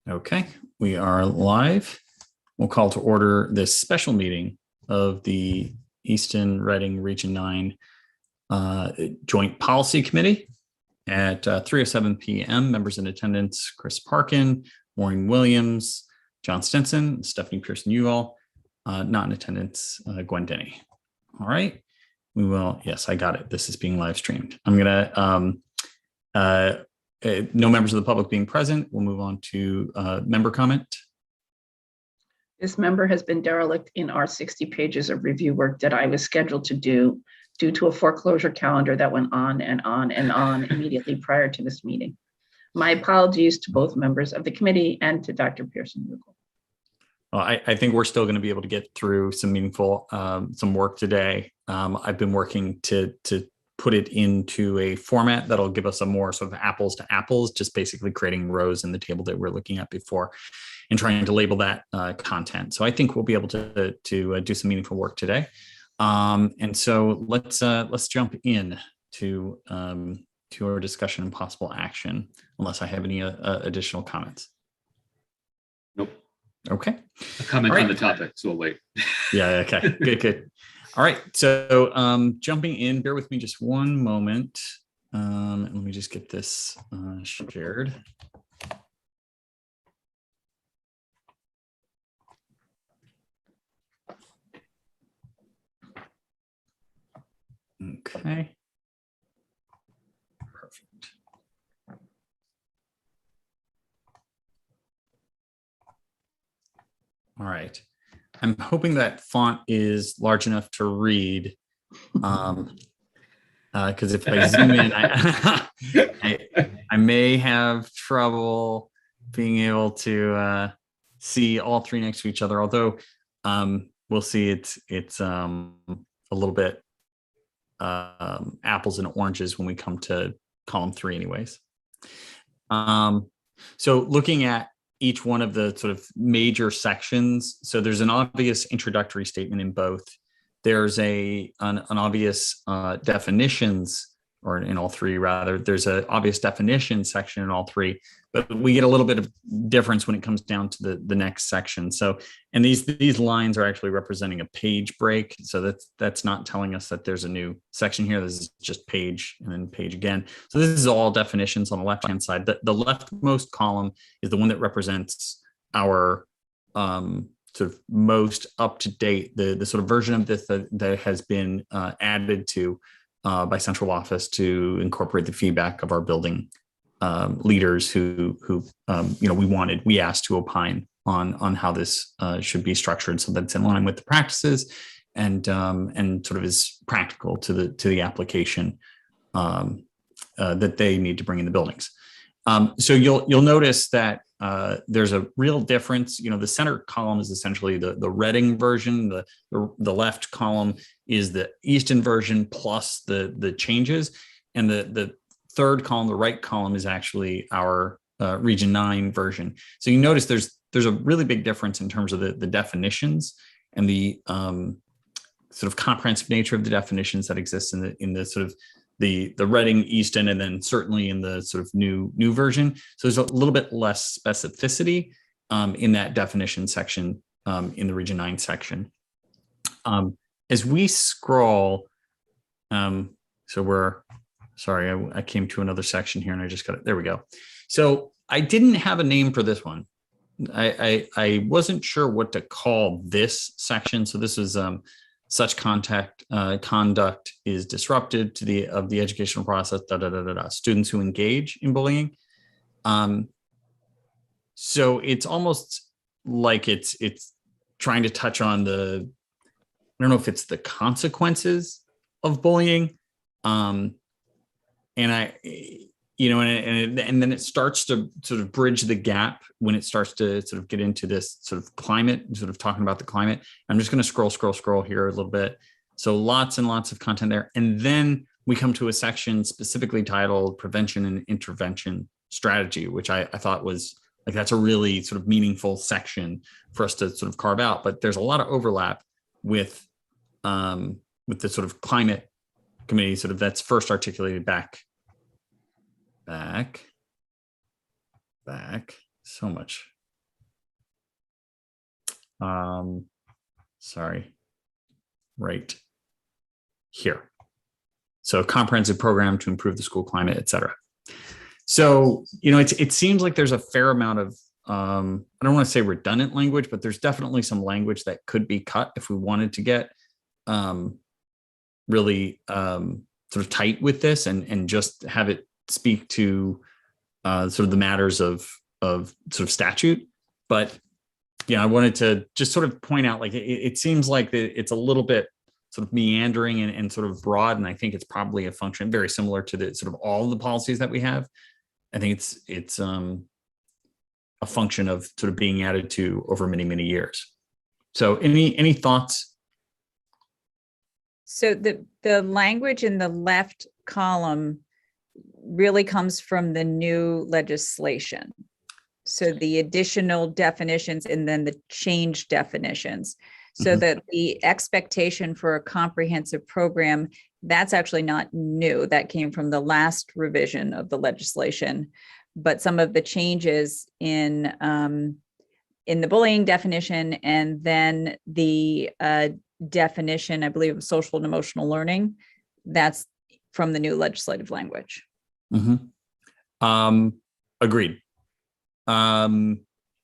Okay, we are live. We'll call to order this special meeting of the Easton Reading Region 9 Joint Policy Committee at 3:07 p.m. Members in attendance: Chris Parkin, Maureen Williams, John Stinson, Stephanie Pearson-Uval. Not in attendance, Gwen Denny. All right, we will. Yes, I got it. This is being live streamed. I'm gonna. No members of the public being present. We'll move on to member comment. This member has been derelict in our 60 pages of review work that I was scheduled to do due to a foreclosure calendar that went on and on and on immediately prior to this meeting. My apologies to both members of the committee and to Dr. Pearson-Uval. Well, I think we're still going to be able to get through some meaningful some work today. I've been working to put it into a format that'll give us a more sort of apples to apples, just basically creating rows in the table that we're looking at before and trying to label that content. So I think we'll be able to do some meaningful work today. And so let's jump in to our discussion and possible action, unless I have any additional comments. Nope. Okay. A comment on the topic, so we'll wait. Yeah, okay, good. All right, so jumping in, bear with me just one moment. Let me just get this shared. Okay. Perfect. All right. I'm hoping that font is large enough to read, because if I zoom in, I may have trouble being able to see all three next to each other. Although we'll see, it's a little bit apples and oranges when we come to column 3, anyways. So looking at each one of the sort of major sections. So there's an obvious introductory statement in both. There's an obvious definitions, or in all three rather, there's an obvious definition section in all three, but we get a little bit of difference when it comes down to the next section. So, and these lines are actually representing a page break. So that's not telling us that there's a new section here. This is just page and then page again. So this is all definitions on the left-hand side. The leftmost column is the one that represents our sort of most up-to-date, the sort of version of this that has been added to by central office to incorporate the feedback of our building leaders who we asked to opine on how this should be structured so that it's in line with the practices and sort of is practical to the application that they need to bring in the buildings. So you'll notice that there's a real difference. The center column is essentially the Reading version. The left column is the Easton version plus the changes, and the third column, the right column, is actually our Region 9 version. So you notice there's a really big difference in terms of the definitions and the sort of comprehensive nature of the definitions that exist in the sort of the Reading, Easton, and then certainly in the sort of new version. So there's a little bit less specificity in that definition section in the Region 9 section. As we scroll, sorry, I came to another section here and I just got it. There we go. So I didn't have a name for this one. I wasn't sure what to call this section. So this is such conduct is disruptive to the educational process. Students who engage in bullying. So it's almost like it's trying to touch on I don't know if it's the consequences of bullying, and then it starts to sort of bridge the gap when it starts to sort of get into this sort of climate, sort of talking about the climate. I'm just going to scroll here a little bit. So lots and lots of content there. And then we come to a section specifically titled Prevention and Intervention Strategy, which I thought was like, that's a really sort of meaningful section for us to sort of carve out. But there's a lot of overlap with the sort of climate committee, sort of that's first articulated back. so much. Sorry. Right here. So comprehensive program to improve the school climate, et cetera. So, it seems like there's a fair amount of, I don't want to say redundant language, but there's definitely some language that could be cut if we wanted to get really sort of tight with this and just have it speak to sort of the matters of sort of statute. But I wanted to just sort of point out, like, it seems like it's a little bit sort of meandering and sort of broad. And I think it's probably a function very similar to the sort of all the policies that we have. I think it's a function of sort of being added to over many, many years. So any thoughts? So the language in the left column really comes from the new legislation. So the additional definitions and then the change definitions. So that the expectation for a comprehensive program, that's actually not new. That came from the last revision of the legislation. But some of the changes in the bullying definition and then the definition, I believe, of social and emotional learning, that's from the new legislative language. Agreed.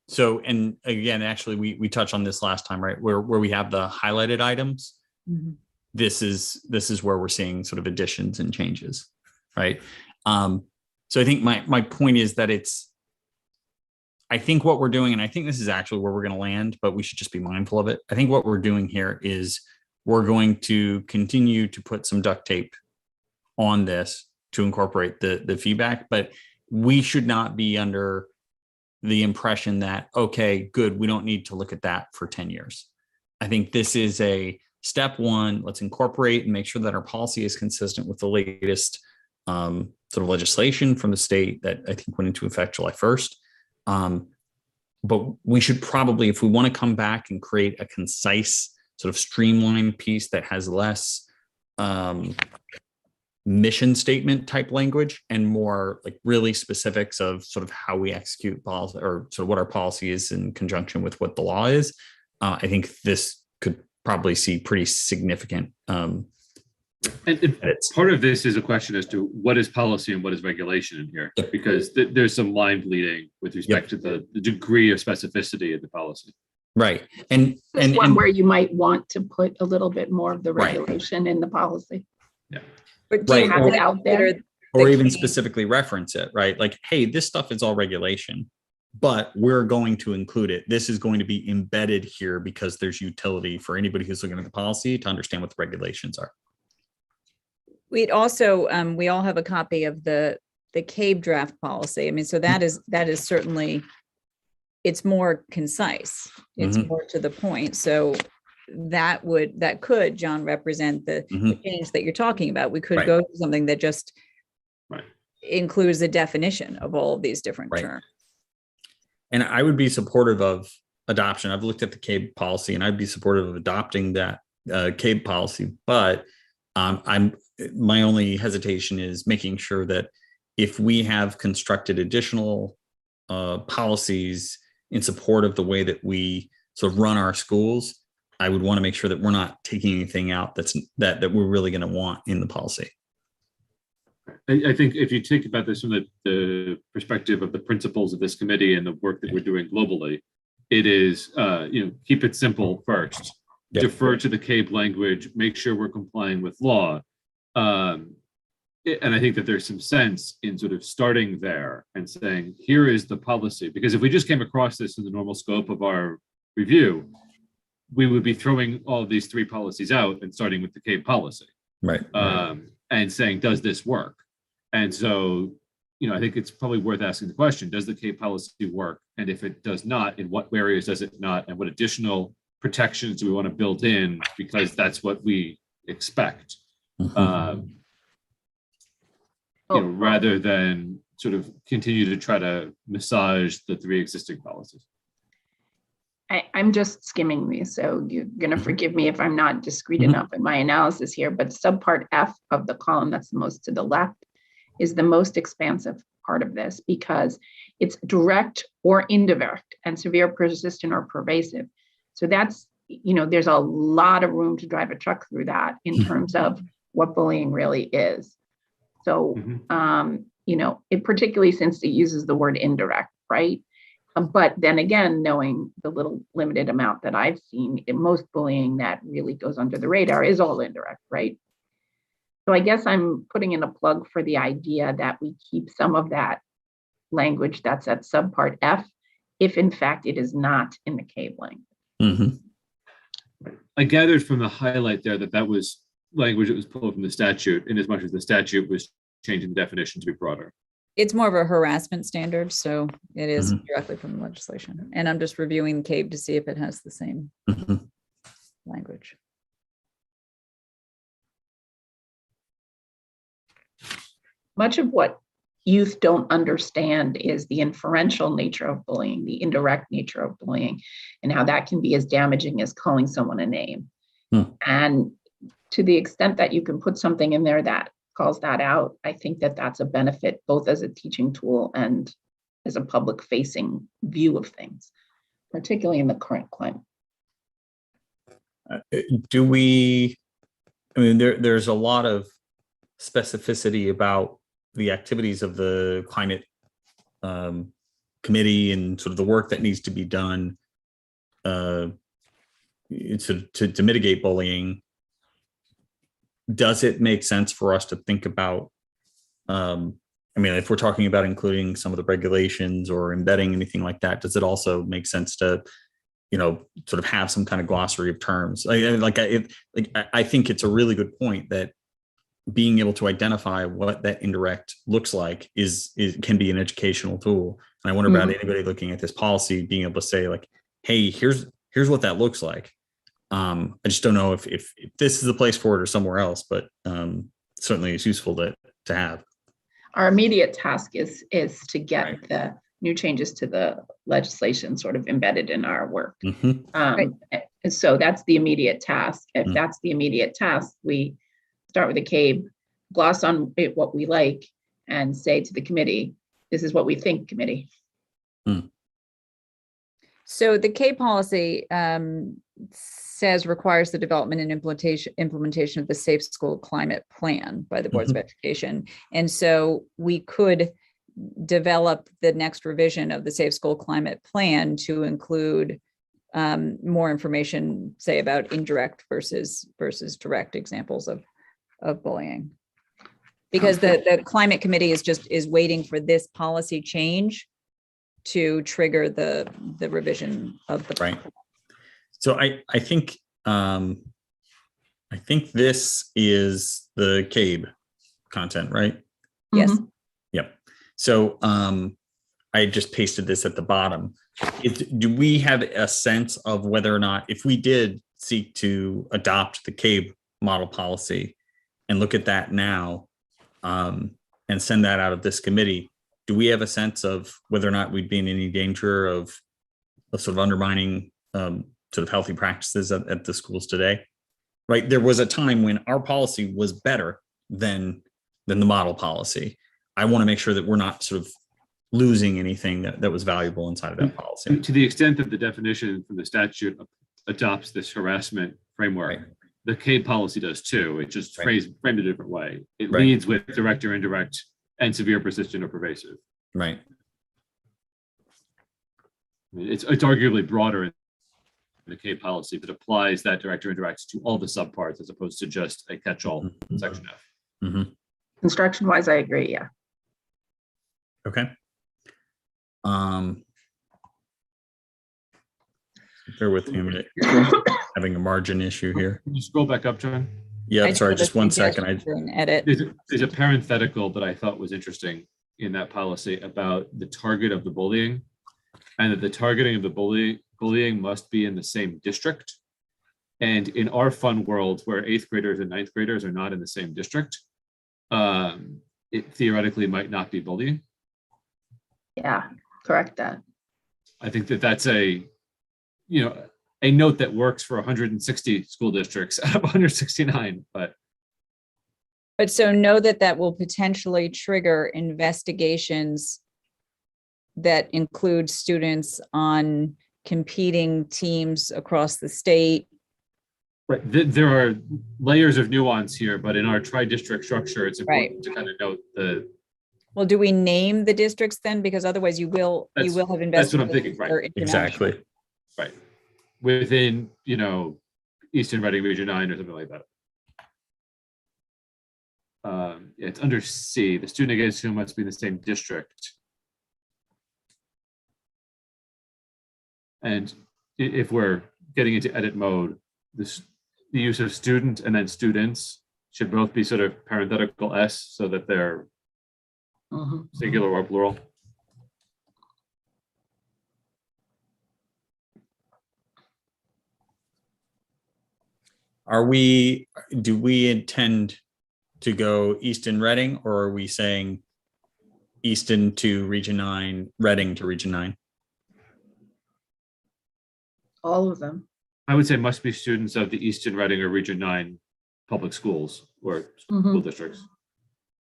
So, and again, actually, we touched on this last time, right? Where we have the highlighted items. This is where we're seeing sort of additions and changes, right? So I think my point is that I think what we're doing, and I think this is actually where we're going to land, but we should just be mindful of it. I think what we're doing here is we're going to continue to put some duct tape on this to incorporate the feedback, but we should not be under the impression that, okay, good, we don't need to look at that for 10 years. I think this is a step one. Let's incorporate and make sure that our policy is consistent with the latest sort of legislation from the state that I think went into effect July 1st. But we should probably, if we want to come back and create a concise sort of streamlined piece that has less mission statement type language and more like really specifics of sort of how we execute policy or sort of what our policy is in conjunction with what the law is, I think this could probably see pretty significant and part of this is a question as to what is policy and what is regulation in here, because there's some line bleeding with respect to the degree of specificity of the policy. Right. And one where you might want to put a little bit more of the regulation in the policy. Yeah. But do you have it out there? Or even specifically reference it, right? Like, hey, this stuff is all regulation, but we're going to include it. This is going to be embedded here because there's utility for anybody who's looking at the policy to understand what the regulations are. We'd also, we all have a copy of the CABE draft policy. I mean, so that is certainly, it's more concise. It's more to the point. So that could, John, represent the change that you're talking about. We could go to something that just includes the definition of all of these different terms. And I would be supportive of adoption. I've looked at the CABE policy and I'd be supportive of adopting that CABE policy, but my only hesitation is making sure that if we have constructed additional policies in support of the way that we sort of run our schools, I would want to make sure that we're not taking anything out that we're really going to want in the policy. I think if you think about this from the perspective of the principles of this committee and the work that we're doing globally, it is, keep it simple first, defer to the CABE language, make sure we're complying with law. And I think that there's some sense in sort of starting there and saying, here is the policy, because if we just came across this in the normal scope of our review, we would be throwing all of these three policies out and starting with the CABE policy. And saying, does this work? And so, I think it's probably worth asking the question, does the CABE policy work? And if it does not, in what areas does it not? And what additional protections do we want to build in? Because that's what we expect. Rather than sort of continue to try to massage the three existing policies. I'm just skimming these, so you're going to forgive me if I'm not discreet enough in my analysis here, but subpart F of the column that's the most to the left is the most expansive part of this because it's direct or indirect and severe, persistent, or pervasive. So that's, there's a lot of room to drive a truck through that in terms of what bullying really is. So, it particularly since it uses the word indirect, right? But then again, knowing the little limited amount that I've seen, most bullying that really goes under the radar is all indirect, right? So I guess I'm putting in a plug for the idea that we keep some of that language that's at subpart F, if in fact it is not in the cabling. I gathered from the highlight there that was language that was pulled from the statute, in as much as the statute was changing the definition to be broader. It's more of a harassment standard, so it is directly from the legislation. And I'm just reviewing CABE to see if it has the same language. Much of what youth don't understand is the inferential nature of bullying, the indirect nature of bullying, and how that can be as damaging as calling someone a name. And to the extent that you can put something in there that calls that out, I think that that's a benefit, both as a teaching tool and as a public facing view of things, particularly in the current climate. There's a lot of specificity about the activities of the climate committee and sort of the work that needs to be done to mitigate bullying. Does it make sense for us to think about, if we're talking about including some of the regulations or embedding anything like that, does it also make sense to, sort of have some kind of glossary of terms? I think it's a really good point that being able to identify what that indirect looks like can be an educational tool. And I wonder about anybody looking at this policy being able to say like, hey, here's what that looks like. I just don't know if this is the place for it or somewhere else, but certainly it's useful to have. Our immediate task is to get the new changes to the legislation sort of embedded in our work. And so that's the immediate task. If that's the immediate task, we start with a CABE, gloss on it, what we like, and say to the committee, this is what we think, committee. So the CABE policy says requires the development and implementation of the Safe School Climate Plan by the Boards of Education. And so we could develop the next revision of the Safe School Climate Plan to include more information, say about indirect versus direct examples of bullying. Because the climate committee is waiting for this policy change to trigger the revision of the right. So I think this is the CABE content, right? Yes. Yep. So I just pasted this at the bottom. Do we have a sense of whether or not, if we did seek to adopt the CABE model policy and look at that now and send that out of this committee, do we have a sense of whether or not we'd be in any danger of sort of undermining sort of healthy practices at the schools today? Right. There was a time when our policy was better than the model policy. I want to make sure that we're not sort of losing anything that was valuable inside of that policy. To the extent that the definition from the statute adopts this harassment framework, the CABE policy does too. It just framed a different way. It leads with direct or indirect and severe, persistent, or pervasive. Right. It's arguably broader in the CABE policy, but applies that direct or indirect to all the subparts as opposed to just a catch-all section F. Construction-wise, I agree. Yeah. Okay. Bear with me a minute. Having a margin issue here. Can you scroll back up, John? Yeah, sorry, just 1 second. Edit. There's a parenthetical that I thought was interesting in that policy about the target of the bullying, and that the targeting of the bullying must be in the same district. And in our fun world, where 8th graders and 9th graders are not in the same district, it theoretically might not be bullying. Yeah, correct that. I think that's a note that works for 160 school districts out of 169, but But so know that that will potentially trigger investigations that include students on competing teams across the state. Right, there are layers of nuance here, but in our tri-district structure, it's important Right. to kind of note the. Well, do we name the districts then? Because otherwise you will have That's what I'm investigations thinking, that are right? international. Exactly. Right. Within, Easton Reading Region 9 or something like that. It's under C, the student against whom must be in the same district. And if we're getting into edit mode, the use of student and then students should both be sort of parenthetical S so that they're singular or plural. Do we intend to go Easton Reading, or are we saying Easton to Region 9, Reading to Region 9? All of them. I would say must be students of the Easton Reading or Region 9 public schools or school districts.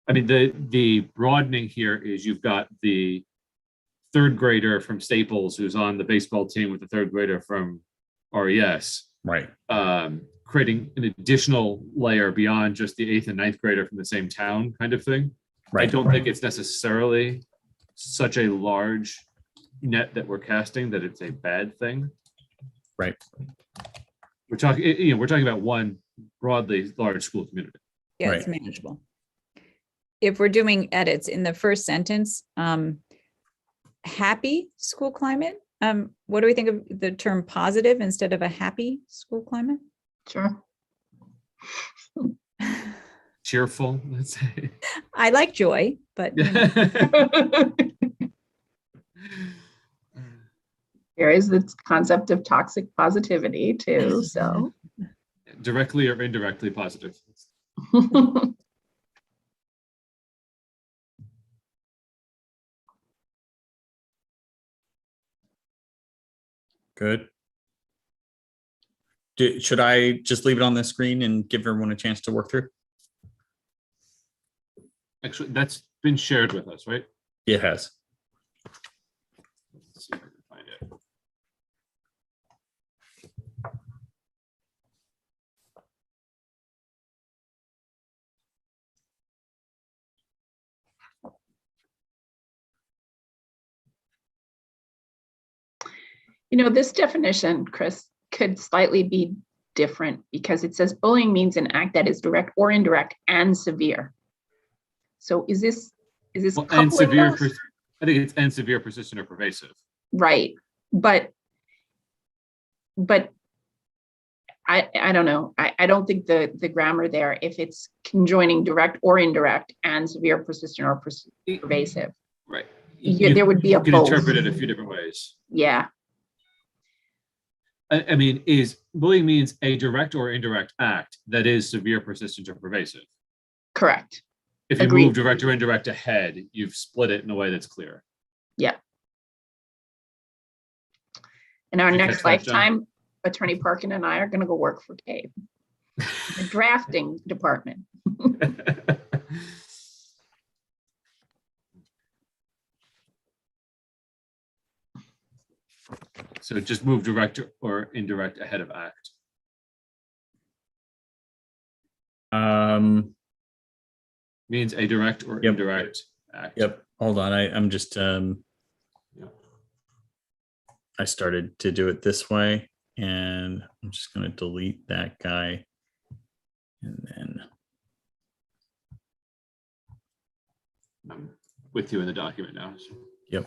I mean, the broadening here is you've got the third grader from Staples who's on the baseball team with the third grader from RES. Right. Creating an additional layer beyond just the 8th and 9th grader from the same town kind of thing. Right. I don't think it's necessarily such a large net that we're casting that it's a bad thing. Right. We're talking about one broadly large school community. Yeah, it's manageable. If we're doing edits in the first sentence, happy school climate, what do we think of the term positive instead of a happy school climate? Sure. Cheerful, let's say. I like joy, but you know. There is the concept of toxic positivity too, so. Directly or indirectly positive. Good. Should I just leave it on the screen and give everyone a chance to work through? Actually, that's been shared with us, right? It has. Let's see if I can find it. This definition, Chris, could slightly be different because it says bullying means an act that is direct or indirect and severe. So is this Well, and coupling severe, those? I think it's and severe, persistent, or pervasive. Right, but I don't know. I don't think the grammar there, if it's conjoining direct or indirect and severe, persistent, or pervasive, Right. there would be a You can both. interpret it a few different ways. Yeah, I mean, is bullying means a direct or indirect act that is severe, persistent, or pervasive. correct. If you Agreed. move direct or indirect ahead, you've split it in a way that's clear. Yeah. In our Did you next catch that, John? lifetime, Attorney Parkin and I are going to go work for Gabe, the drafting department. So just move direct or indirect ahead of act. Means a direct or Yep. indirect act. Yep. Hold on. I'm just Yeah. I started to do it this way, and I'm just going to delete that guy, and then I'm with you in the document now. So. yep.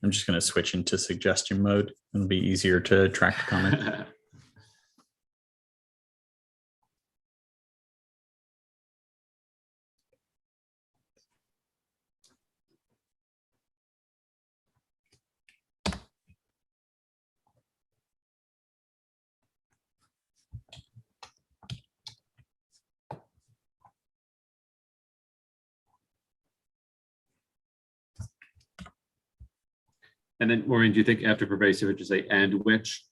I'm just going to switch into suggestion mode. It'll be easier to track the comment. And then, Maureen, do you think after pervasive, it should say and which?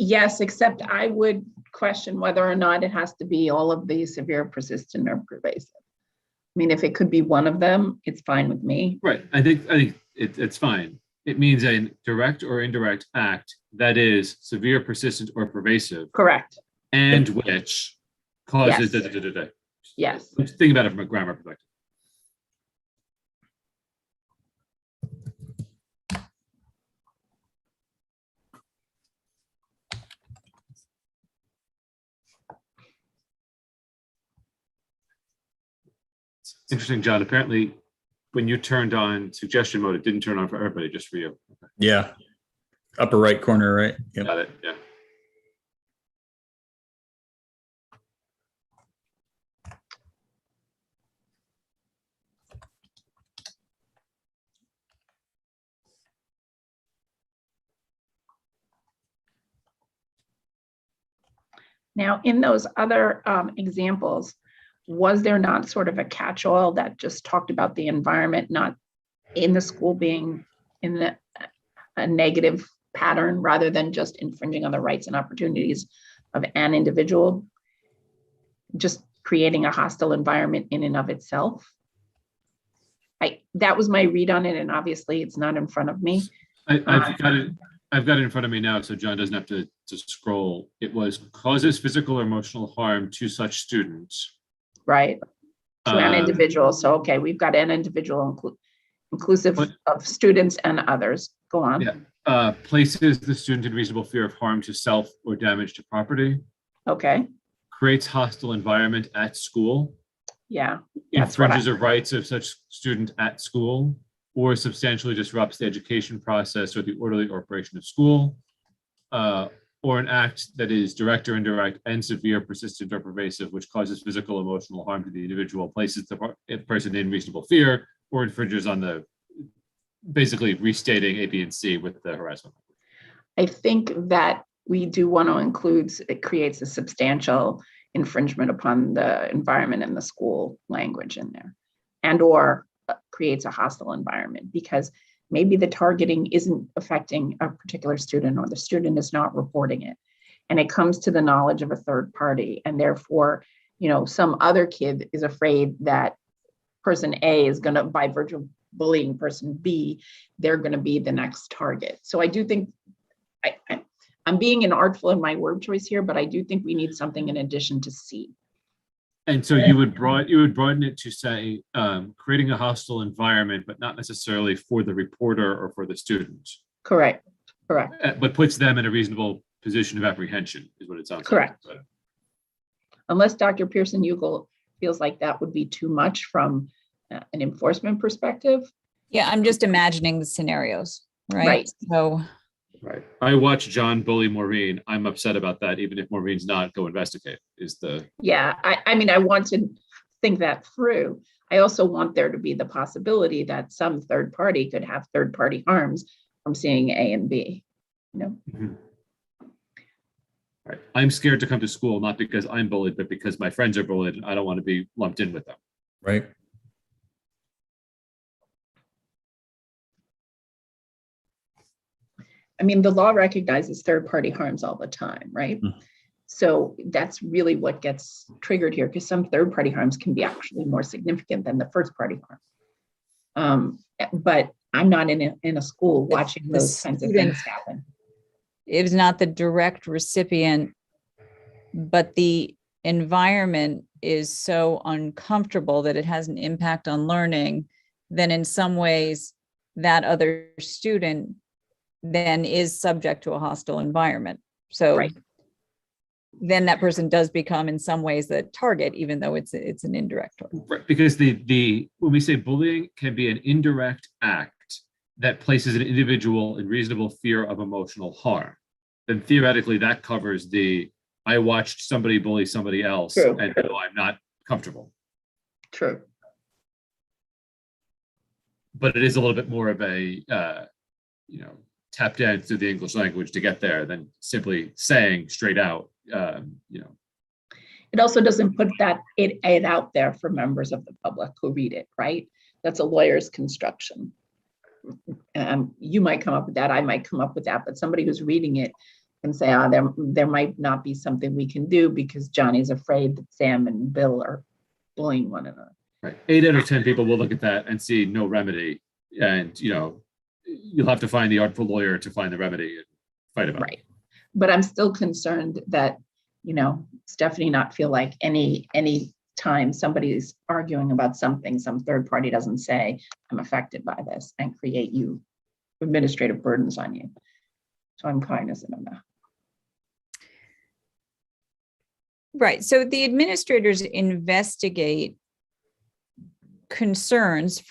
Yes, except I would question whether or not it has to be all of these severe, persistent, or pervasive. I mean, if it could be one of them, it's fine with me. Right. I think it's fine. It means a direct or indirect act that is severe, persistent, or pervasive, Correct. and which causes Yes. Yes. Think about it from a grammar perspective. Interesting, John. Apparently, when you turned on suggestion mode, it didn't turn on for everybody, just for you. Okay. Yeah. Upper right corner, right? Yep. Got it. Yeah. Now, in those other examples, was there not sort of a catch-all that just talked about the environment, not in the school being in a negative pattern rather than just infringing on the rights and opportunities of an individual, just creating a hostile environment in and of itself? That was my read on it, and obviously it's not in front of me. I've got it in front of me now, so John doesn't have to scroll. It was causes physical or emotional harm to such students. Right. To an individual. So, okay, we've got an individual inclusive of students and others. Go on. Yeah. Places the student in reasonable fear of harm to self or damage to property. Okay. Creates hostile environment at school. Yeah. Infringes the rights of such student at school, or substantially disrupts the education process or the orderly operation of school, or an act that is direct or indirect and severe, persistent, or pervasive, which causes physical, emotional harm to the individual, places the person in reasonable fear, or infringes on the, basically restating A, B, and C with the harassment. I think that we do want to include, it creates a substantial infringement upon the environment and the school language in there, and or creates a hostile environment, because maybe the targeting isn't affecting a particular student, or the student is not reporting it, and it comes to the knowledge of a third party, and therefore, some other kid is afraid that person A is going to, by virtue of bullying person B, they're going to be the next target. So I do think I'm being inartful in my word choice here, but I do think we need something in addition to C. And so you would broaden it to say creating a hostile environment, but not necessarily for the reporter or for the student. Correct. But puts them in a reasonable position of apprehension, is what it sounds Correct. like. Unless Dr. Pearson-Ugal feels like that would be too much from an enforcement perspective. Yeah, I'm just imagining the scenarios, right? Right. So. Right. I watch John bully Maureen. I'm upset about that, even if Maureen's not, go investigate, is the. Yeah, I mean, I want to think that through. I also want there to be the possibility that some third party could have third party harms from seeing A and B, Mm-hmm. Right. I'm scared to come to school, not because I'm bullied, but because my friends are bullied and I don't want to be lumped in with them. Right. I mean, the law recognizes third party harms all the time, right? Mm. So that's really what gets triggered here, because some third party harms can be actually more significant than the first party harm. But I'm not in a school watching those kinds of things happen. It was not the direct recipient, but the environment is so uncomfortable that it has an impact on learning, then in some ways that other student then is subject to a hostile environment. So Right. Then that person does become in some ways the target, even though it's an indirect target. Right, because the when we say bullying can be an indirect act that places an individual in reasonable fear of emotional harm, then theoretically that covers the I watched somebody bully somebody else. True. And no, I'm not comfortable. True. But it is a little bit more of a tap dance through the English language to get there than simply saying straight out. It also doesn't put it out there for members of the public who read it, right? That's a lawyer's construction. You might come up with that, I might come up with that, but somebody who's reading it and say, there might not be something we can do because Johnny's afraid that Sam and Bill are bullying one another. Right. 8 out of 10 people will look at that and see no remedy. And, you'll have to find the artful lawyer to find the remedy and fight about it. Right. But I'm still concerned that, Stephanie not feel like any time somebody's arguing about something, some third party doesn't say, I'm affected by this, and create you administrative burdens on you. So I'm cognizant of that. Right. So the administrators investigate concerns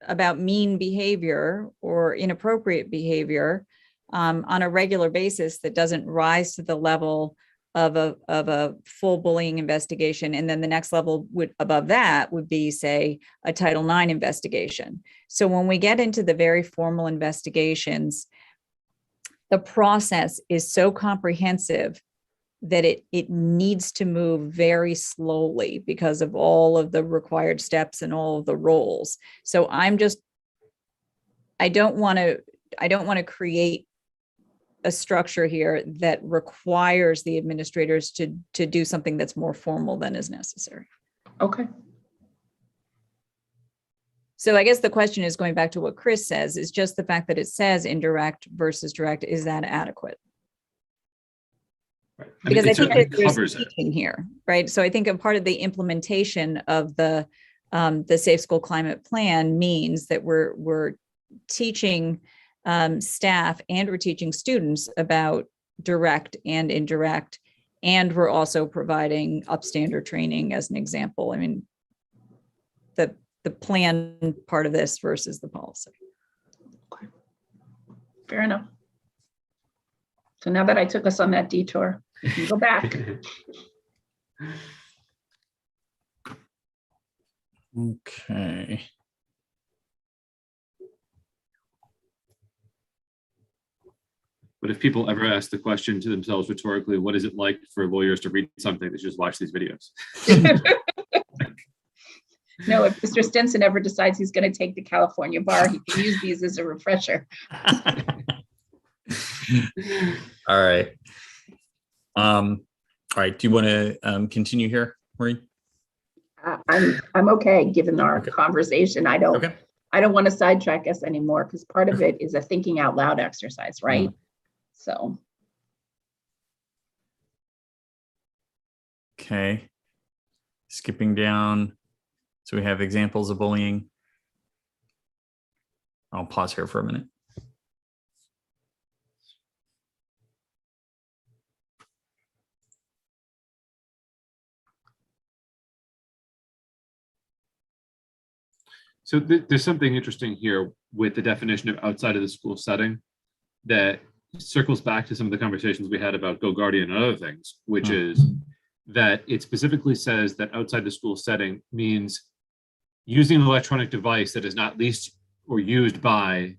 about mean behavior or inappropriate behavior on a regular basis that doesn't rise to the level of a full bullying investigation. And then the next level above that would be, say, a Title IX investigation. So when we get into the very formal investigations, the process is so comprehensive that it needs to move very slowly because of all of the required steps and all of the roles. So I don't want to create a structure here that requires the administrators to do something that's more formal than is necessary. Okay. So I guess the question is, going back to what Chris says, is just the fact that it says indirect versus direct, is that adequate? Right. Because I think that there's covers it. teaching here, right? So I think a part of the implementation of the Safe School Climate Plan means that we're teaching staff and we're teaching students about direct and indirect, and we're also providing upstander training as an example. I mean, the plan part of this versus the policy. Okay. Fair enough. So now that I took us on that detour, we can go back. Okay. But if people ever ask the question to themselves rhetorically, what is it like for lawyers to read something, they should just watch these videos. No, if Mr. Stinson ever decides he's going to take the California bar, he can use these as a refresher. All right. All right. Do you want to continue here, Maureen? I'm okay, given our conversation. I don't want to sidetrack us anymore, because part of it is a thinking out loud exercise, right? So. Okay. Skipping down. So we have examples of bullying. I'll pause here for a minute. So there's something interesting here with the definition of outside of the school setting that circles back to some of the conversations we had about Go Guardian and other things, which is that it specifically says that outside the school setting means using an electronic device that is not leased or used by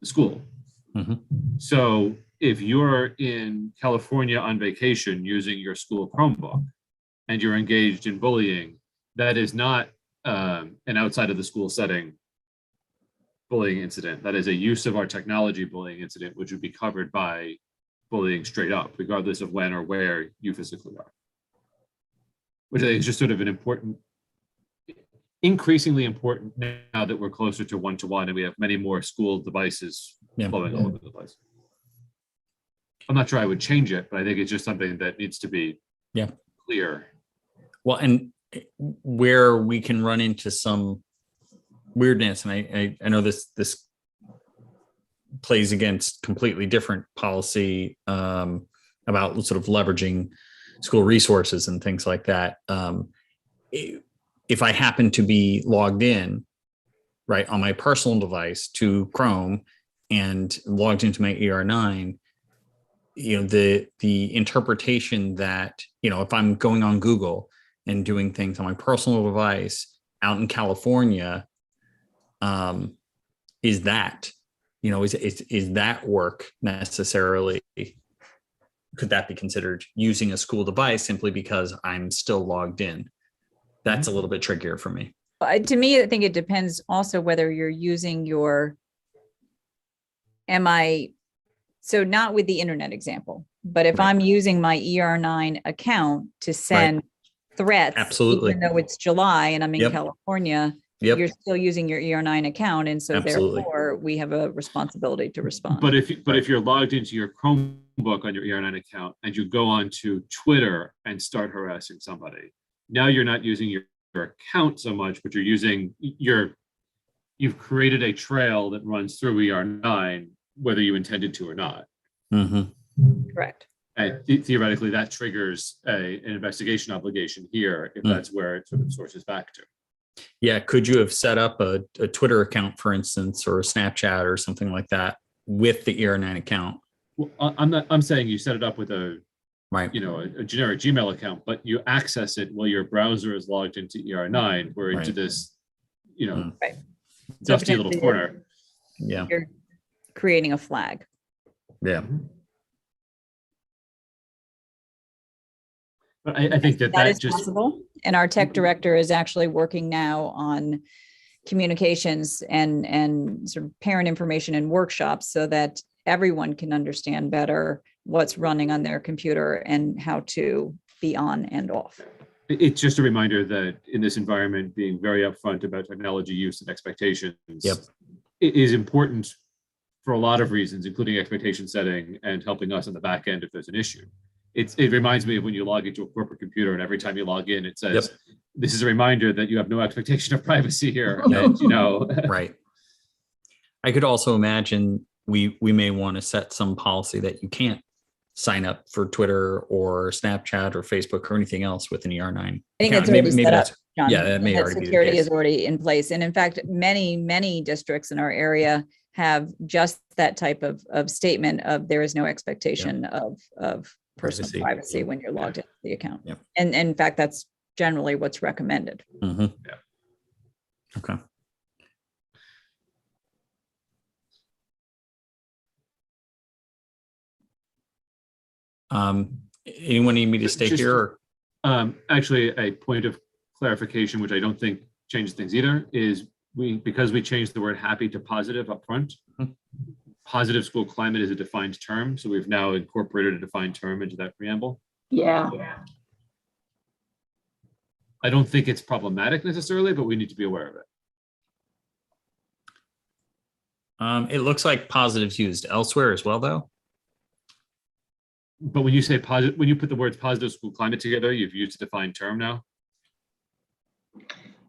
the school. So if you're in California on vacation using your school Chromebook and you're engaged in bullying, that is not an outside of the school setting bullying incident. That is a use of our technology bullying incident, which would be covered by bullying straight up, regardless of when or where you physically are. Which I think is just sort of an important, increasingly important now that we're closer to one-to-one and we have many more school devices flowing all over the place. I'm not sure I would change it, but I think it's just something that needs to be clear. Well, and where we can run into some weirdness, and I know this plays against completely different policy about sort of leveraging school resources and things like that. If I happen to be logged in, right, on my personal device to Chrome and logged into my ER9, the interpretation that, if I'm going on Google and doing things on my personal device out in California, is that, is that work necessarily? Could that be considered using a school device simply because I'm still logged in? That's a little bit trickier for me. To me, I think it depends also whether you're using your So not with the internet example, but if Right. I'm using my ER9 account to send threats, Absolutely. even though it's July and I'm in Yep. California, Yep. you're still using your ER9 account. And so Absolutely. therefore we have a responsibility to respond. But if you're logged into your Chromebook on your ER9 account and you go on to Twitter and start harassing somebody, now you're not using your account so much, but you're using you've created a trail that runs through ER9, whether you intended to or not. Mm-hmm. Correct. And theoretically, that triggers an investigation obligation here if that's where it sort of sources back to. Yeah. Could you have set up a Twitter account, for instance, or a Snapchat or something like that with the ER9 account? Well, I'm saying you set it up with a Right. a generic Gmail account, but you access it while your browser is logged into ER9 or into Right. this, Right. dusty little potentially corner. Yeah. You're creating a flag. Yeah. But I think That is just possible. And our tech director is actually working now on communications and sort of parent information and workshops so that everyone can understand better what's running on their computer and how to be on and off. it's just a reminder that in this environment, being very upfront about technology use and expectations Yep. it is important for a lot of reasons, including expectation setting and helping us on the back end if there's an issue. It reminds me of when you log into a corporate computer and every time you log in, it says, this is a reminder that you have no expectation of privacy here. And, Right. I could also imagine we may want to set some policy that you can't sign up for Twitter or Snapchat or Facebook or anything else with an ER9. I think account. it's already set up, that's, John. yeah, that may already be the security case. is already in place. And in fact, many districts in our area have just that type of statement of there is no expectation of personal privacy when you're logged into the account. Yep. And in fact, that's generally what's recommended. Mm-hmm. Yeah. Okay. Anyone need me to stay Just- here? Or? Actually, a point of clarification, which I don't think changes things either, is because we changed the word happy to positive up front. Positive school climate is a defined term, so we've now incorporated a defined term into that preamble. Yeah. I don't think it's problematic necessarily, but we need to be aware of it. It looks like positives used elsewhere as well, though. But when you say positive, when you put the words positive school climate together, you've used a defined term now.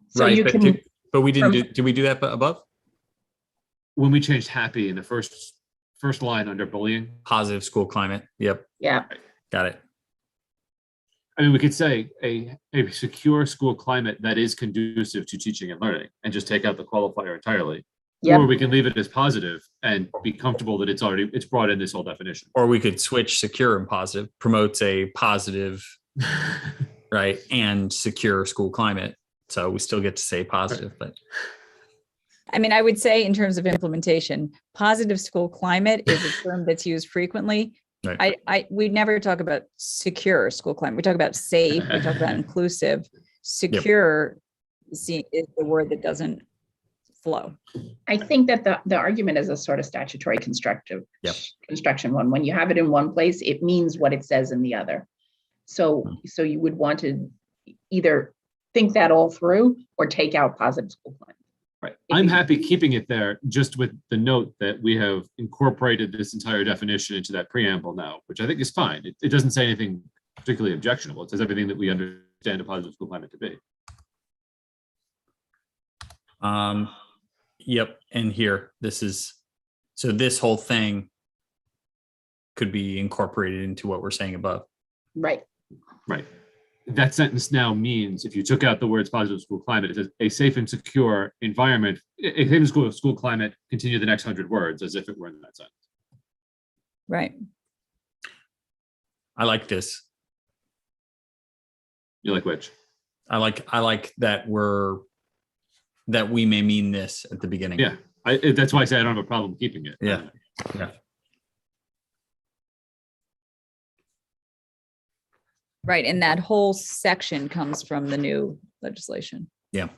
So right, you can, but we didn't do. Did we do that above? When we changed happy in the first line under bullying, Positive school climate. Yep. yeah, Got it. I mean, we could say a secure school climate that is conducive to teaching and learning and just take out the qualifier entirely. Yep. Or we can leave it as positive and be comfortable that it's brought in this whole definition. Or we could switch secure and positive, promotes a positive, right, and secure school climate. So we still get to say positive, but I mean, I would say in terms of implementation, positive school climate is a term that's used frequently. right. We never talk about secure school climate. We talk about safe, we talk about inclusive. Secure is the word that doesn't flow. I think that the argument is a sort of statutory construction one. When you have it in one place, it means what it says in the other. So you would want to either think that all through or take out positive school climate. Right. I'm happy keeping it there, just with the note that we have incorporated this entire definition into that preamble now, which I think is fine. It doesn't say anything particularly objectionable. It says everything that we understand a positive school climate to be. Yep. And here, so this whole thing could be incorporated into what we're saying above. Right. Right. That sentence now means if you took out the words positive school climate, it says a safe and secure environment, a safe and school climate, continue the next 100 words as if it were in that sentence. Right. I like this. You like which? I like that we may mean this at the beginning. Yeah. That's why I say I don't have a problem keeping it. Yeah. Yeah. Right. And that whole section comes from the new legislation. Yeah.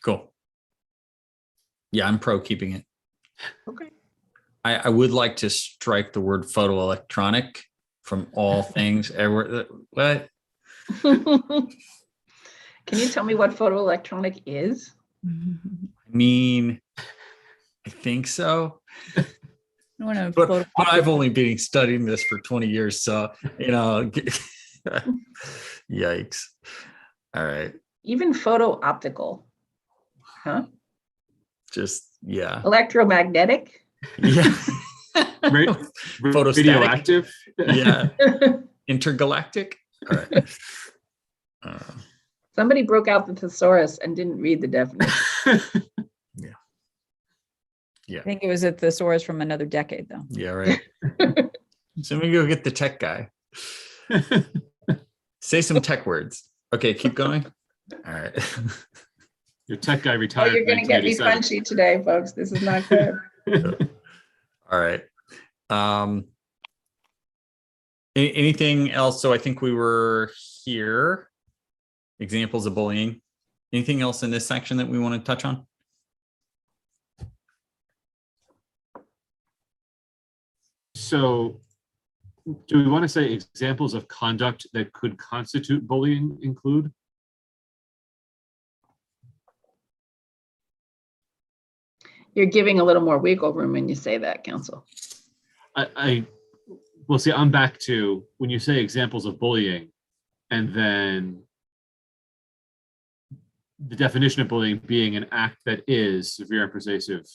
Cool. Yeah, I'm pro keeping it. Okay. I would like to strike the word photoelectronic from all things. What? Can you tell me what photoelectronic is? I mean, I think so. But I've only been studying this for 20 years. So, yikes. All right. Even photo-optical. Huh? Just, yeah. Electromagnetic? Yeah. Photostatic. Radioactive. Yeah. Intergalactic. All right. Somebody broke out the thesaurus and didn't read the definition. Yeah. I think it was a thesaurus from another decade, though. Yeah, right. So we go get the tech guy. Say some tech words. Okay, keep going. All right. Your tech guy Oh, retired. you're going to get me 1987. punchy today, folks. This is not good. All right. Anything else? So I think we were here. Examples of bullying. Anything else in this section that we want to touch on? So do we want to say examples of conduct that could constitute bullying include? You're giving a little more wiggle room when you say that, counsel. Well, see, I'm back to when you say examples of bullying, and then the definition of bullying being an act that is severe and pervasive.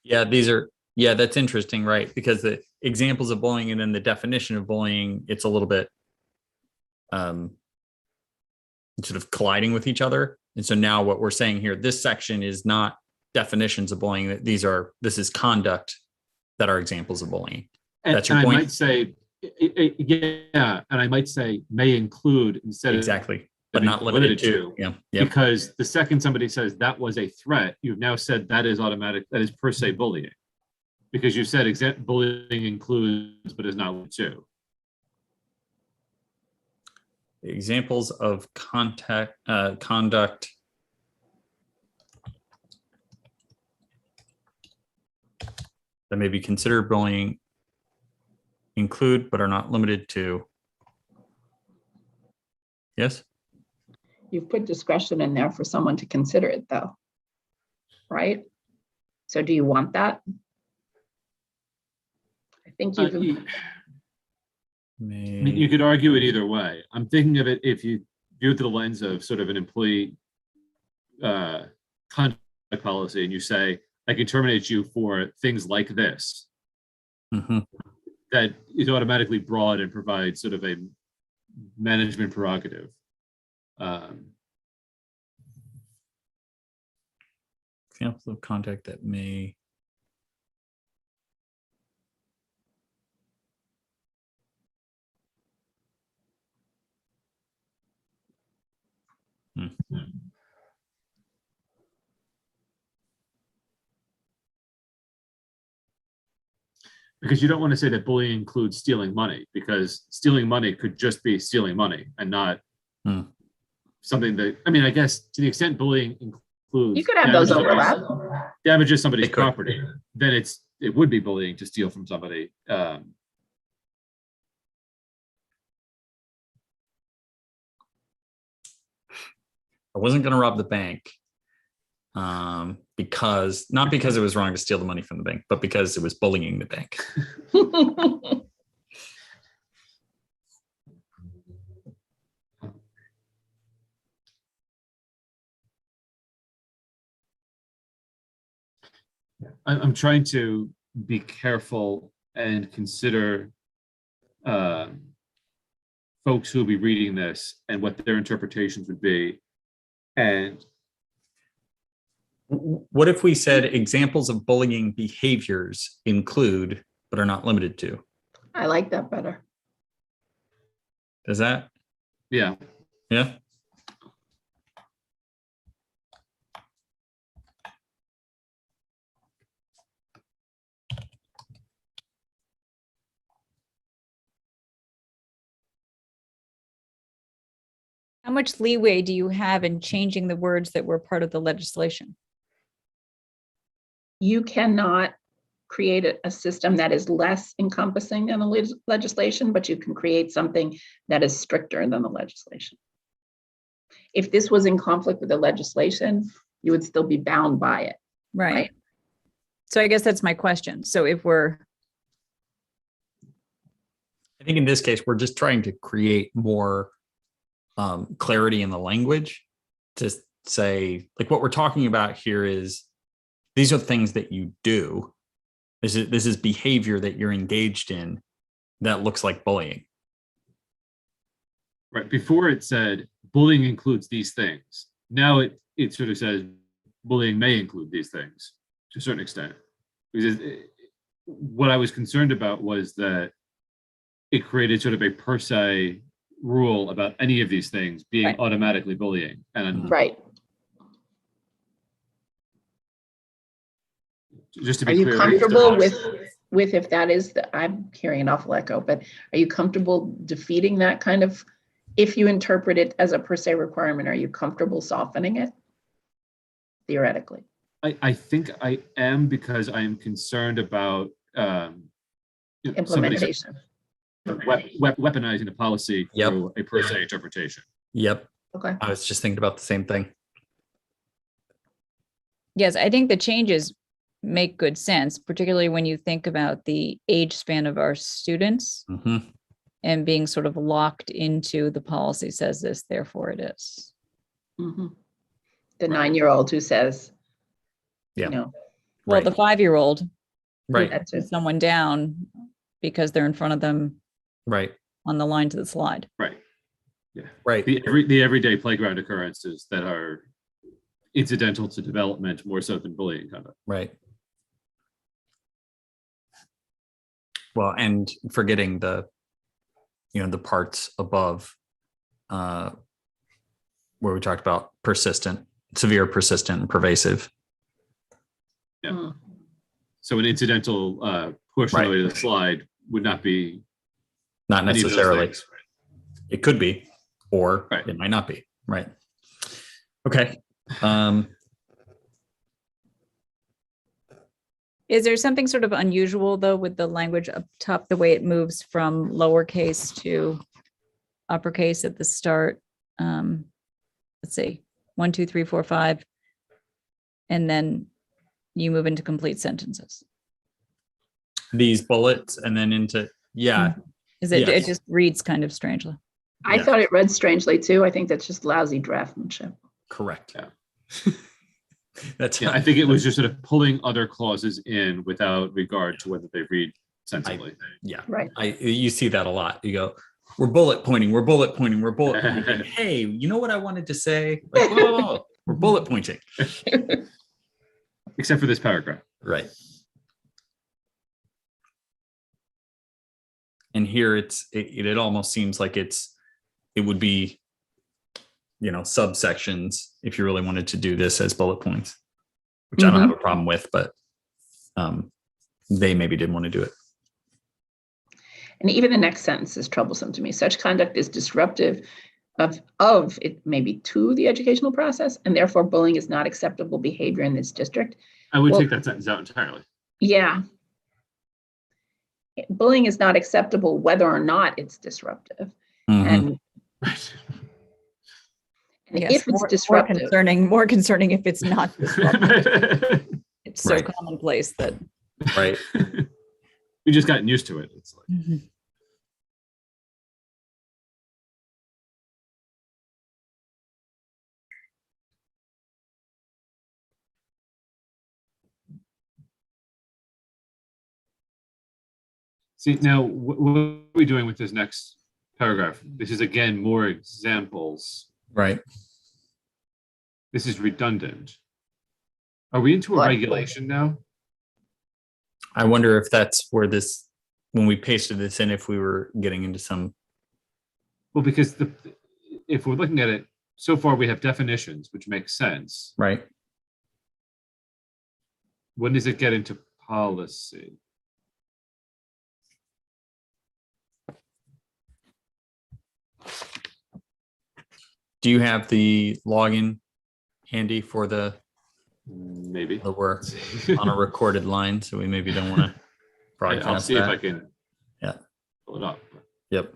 Yeah, that's interesting, right? Because the examples of bullying and then the definition of bullying, it's a little bit sort of colliding with each other. And so now what we're saying here, this section is not definitions of bullying. This is conduct that are examples of bullying. That's your point? I might say, yeah, and I might say may include instead exactly, but not limited to. Yeah. Yep. Because the second somebody says that was a threat, you've now said that is automatic, that is per se bullying. Because you said bullying includes, but is not limited to. Examples of conduct that may be considered bullying include, but are not limited to. Yes? You've put discretion in there for someone to consider it, though. Right? So do you want that? I think you can. I mean, you could argue it either way. I'm thinking of it if you view it through the lens of sort of an employee conduct policy, and you say, I can terminate you for things like this. Mm-hmm. That is automatically broad and provides sort of a management prerogative. Examples of conduct that may. Because you don't want to say that bullying includes stealing money, because stealing money could just be stealing money and not something that, I mean, I guess to the extent bullying includes. You could have those overlap. Damages somebody's property, then it would be bullying to steal from somebody. I wasn't going to rob the bank because it was wrong to steal the money from the bank, but because it was bullying the bank. I'm trying to be careful and consider folks who will be reading this and what their interpretations would be. And what if we said examples of bullying behaviors include, but are not limited to? I like that better. Does that? Yeah. Yeah. How much leeway do you have in changing the words that were part of the legislation? You cannot create a system that is less encompassing than the legislation, but you can create something that is stricter than the legislation. If this was in conflict with the legislation, you would still be bound by it. Right. So I guess that's my question. So if we're, I think in this case, we're just trying to create more clarity in the language to say, like, what we're talking about here is these are things that you do. This is behavior that you're engaged in that looks like bullying. Right. Before it said bullying includes these things. Now it sort of says bullying may include these things to a certain extent. Because what I was concerned about was that it created sort of a per se rule about any of these things being Right. automatically bullying. And Right. just to Are be you clear, comfortable with if that is I'm hearing an awful echo, but are you comfortable defeating that kind of, if you interpret it as a per se requirement, are you comfortable softening it? Theoretically. I think I am, because I am concerned about Implementation. weaponizing the policy Yep. through a per se interpretation. Yep. Okay. I was just thinking about the same thing. yes, I think the changes make good sense, particularly when you think about the age span of our students Mhm. and being sort of locked into the policy says this, therefore it is. Mhm. The 9-year-old who says, Yeah. you know, Well, Right. the 5-year-old Right. that's puts it. someone down because they're in front of them Right. on the line to the slide. Right. Yeah. Right. The everyday playground occurrences that are incidental to development more so than bullying conduct. Right. Well, and forgetting the parts above where we talked about persistent, severe, persistent, and pervasive. Yeah. Mm. So an incidental push on the way to the slide would not be Not any of those necessarily. things. It could be, or Right. it might not be. Right. Okay. Is there something sort of unusual though with the language up top, the way it moves from lowercase to uppercase at the start? Let's see, 1, 2, 3, 4, 5. And then you move into complete sentences. These bullets and then into, yeah. Is it, Yes. it just reads kind of strangely. I Yes. thought it read strangely too. I think that's just lousy draftsmanship. Correct. Yeah. That's Yeah, I think it was just sort of pulling other clauses in without regard to whether they read sensibly. yeah. Right. You see that a lot. You go, we're bullet pointing, we're bullet pointing, we're bullet pointing. Hey, you know what I wanted to say? Like, whoa, we're bullet pointing. Except for this paragraph. Right. And here it almost seems like it would be, subsections if you really wanted to do this as bullet points, which I don't have a problem with, but they maybe didn't want to do it. And even the next sentence is troublesome to me. Such conduct is disruptive of it maybe to the educational process, and therefore bullying is not acceptable behavior in this district. I would Well- take that sentence out entirely. Yeah. Bullying is not acceptable whether or not it's disruptive. Mhm. And, Right. and Yes, if it's more disruptive, more concerning if it's not disruptive. It's so Right. commonplace that. Right. We just gotten used to it. It's like, see, now what are we doing with this next paragraph? This is again more examples. Right. This is redundant. Are we into a What? regulation now? I wonder if that's where when we pasted this in, if we were getting into some, Well, because if we're looking at it, so far we have definitions, which makes sense. right. When does it get into policy? Do you have the login handy for Maybe. we're on a recorded line, so we maybe don't want to broadcast I'll see if I that. can Yeah. pull it up. Yep.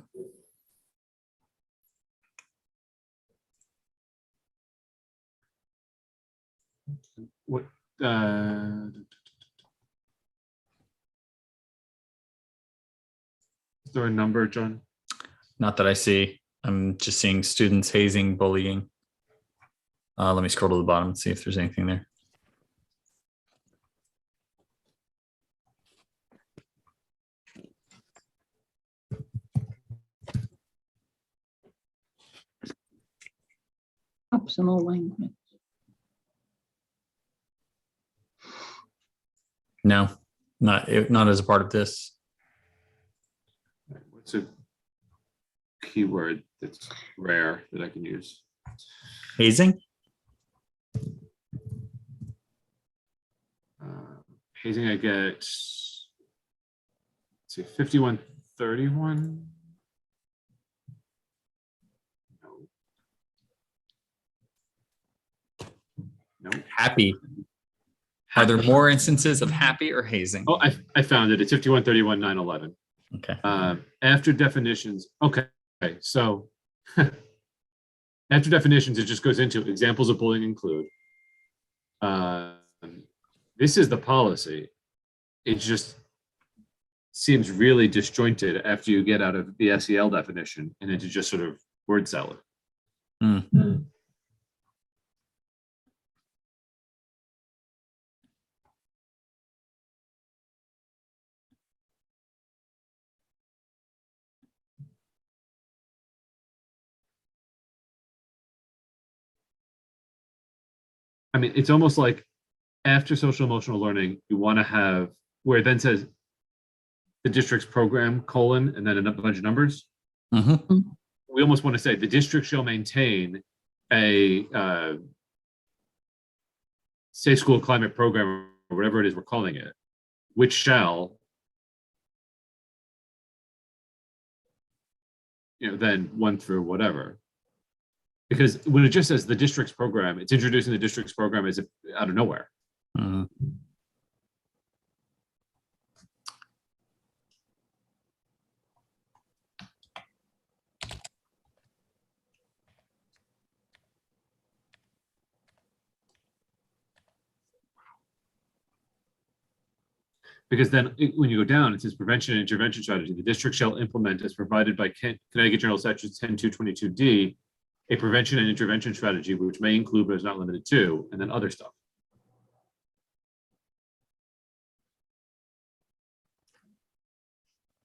What is there a number, John? Not that I see. I'm just seeing students hazing, bullying. Let me scroll to the bottom and see if there's anything there. Optional language. No, not as a part of this. What's a keyword that's rare that I can use? Hazing? Hazing, I get, let's see, 5131. No. Happy. Are there more instances of happy or hazing? Oh, I found it. It's 5131.911. Okay. After definitions. Okay. So after definitions, it just goes into examples of bullying include. This is the policy. It just seems really disjointed after you get out of the SEL definition and into just sort of word salad. Mm. I mean, it's almost like after social emotional learning, you want to have where it then says the district's program, colon, and then a bunch of numbers. Mm-hmm. We almost want to say the district shall maintain a safe school climate program or whatever it is we're calling it, which shall, then 1 through whatever. Because when it just says the district's program, it's introducing the district's program as if out of nowhere. Mm-hmm. Because then when you go down, it says prevention and intervention strategy. The district shall implement as provided by Connecticut General Statutes 10222D, a prevention and intervention strategy, which may include but is not limited to, and then other stuff.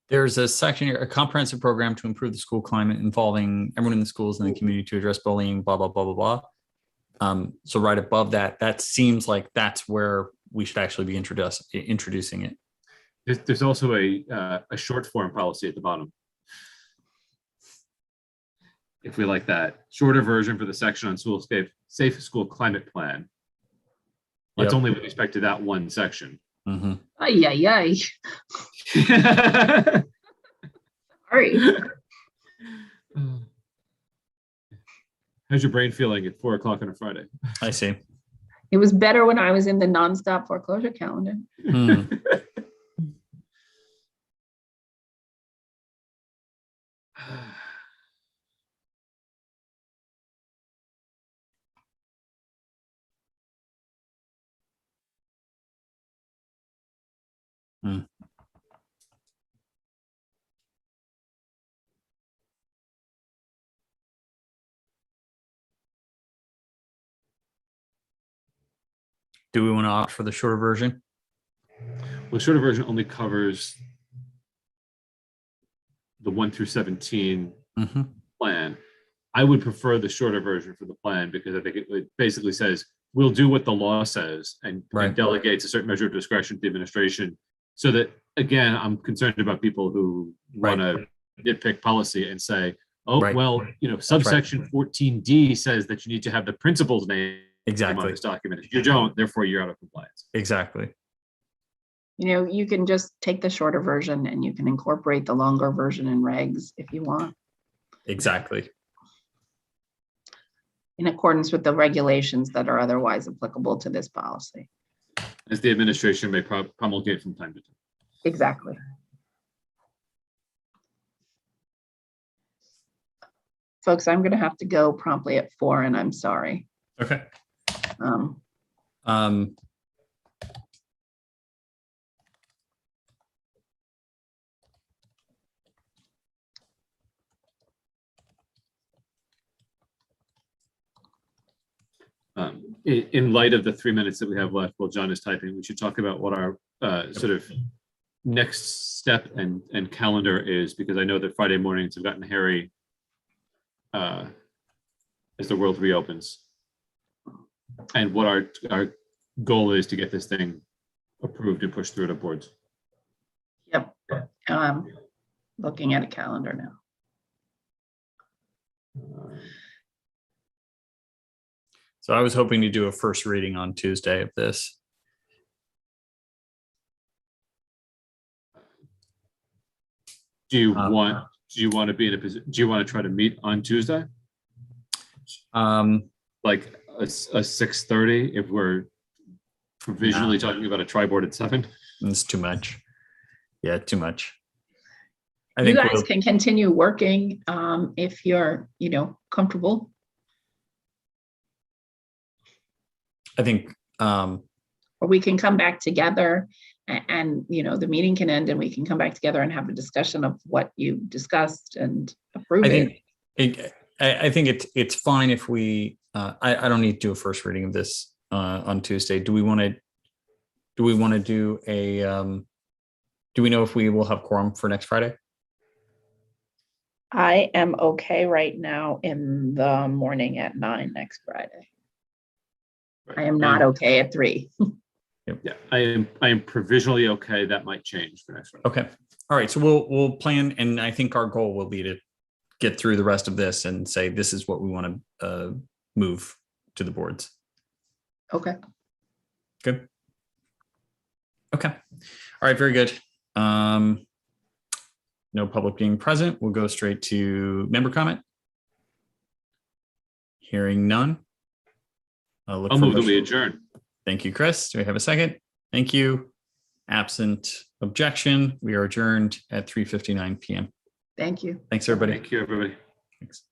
There's a section here, a comprehensive program to improve the school climate involving everyone in the schools and the community to address bullying, blah, blah, blah, blah, blah. So right above that, that seems like that's where we should actually be introducing it. There's also a short form policy at the bottom. If we like that. Shorter version for the section on safe school climate plan. That's only with respect to that one section. Mm-hmm. Ay, ay, ay. Sorry. How's your brain feeling at 4 o'clock on a Friday? I see. It was better when I was in the nonstop foreclosure calendar. Mm. Mm. Do we want to opt for the shorter version? Well, the shorter version only covers the 1 through 17 Mm-hmm. plan. I would prefer the shorter version for the plan because I think it basically says we'll do what the law says and delegates a certain measure of discretion to the administration. So that, again, I'm concerned about people who want to nitpick policy and say, oh, well, subsection 14D says that you need to have the principal's name on this document. If you don't, therefore you're out of compliance. Exactly. You can just take the shorter version and you can incorporate the longer version in regs if you want. Exactly. in accordance with the regulations that are otherwise applicable to this policy. As the administration may promulgate from time to time. Exactly. Folks, I'm going to have to go promptly at 4, and I'm sorry. Okay. Um, In light of the 3 minutes that we have left while John is typing, we should talk about what our sort of next step and calendar is, because I know that Friday mornings have gotten hairy as the world reopens, and what our goal is to get this thing approved and pushed through to boards. Yep. Looking at a calendar now. So I was hoping to do a first reading on Tuesday of this. Do you want to be in a position? Do you want to try to meet on Tuesday? Like a 6:30 if we're provisionally talking about a tri-board at 7? It's too much. Yeah, too much. I You think guys we'll, can continue working if you're, comfortable. I think Or we can come back together and, the meeting can end and we can come back together and have a discussion of what you discussed and approve it. I think it's fine if we I don't need to do a first reading of this on Tuesday. Do we want to do a do we know if we will have quorum for next Friday? I am okay right now in the morning at 9 next Friday. I am not okay at 3. Yeah, I am provisionally okay. That might change for next Friday. Okay. All right. So we'll plan, and I think our goal will be to get through the rest of this and say this is what we want to move to the boards. Okay. Good. Okay. All right. Very good. No public being present. We'll go straight to member comment. Hearing none. I'll move that we adjourn. Thank you, Chris. Do we have a second? Thank you. Absent objection, we are adjourned at 3:59 p.m. Thank you. Thanks, everybody. Thank you, everybody. Thanks.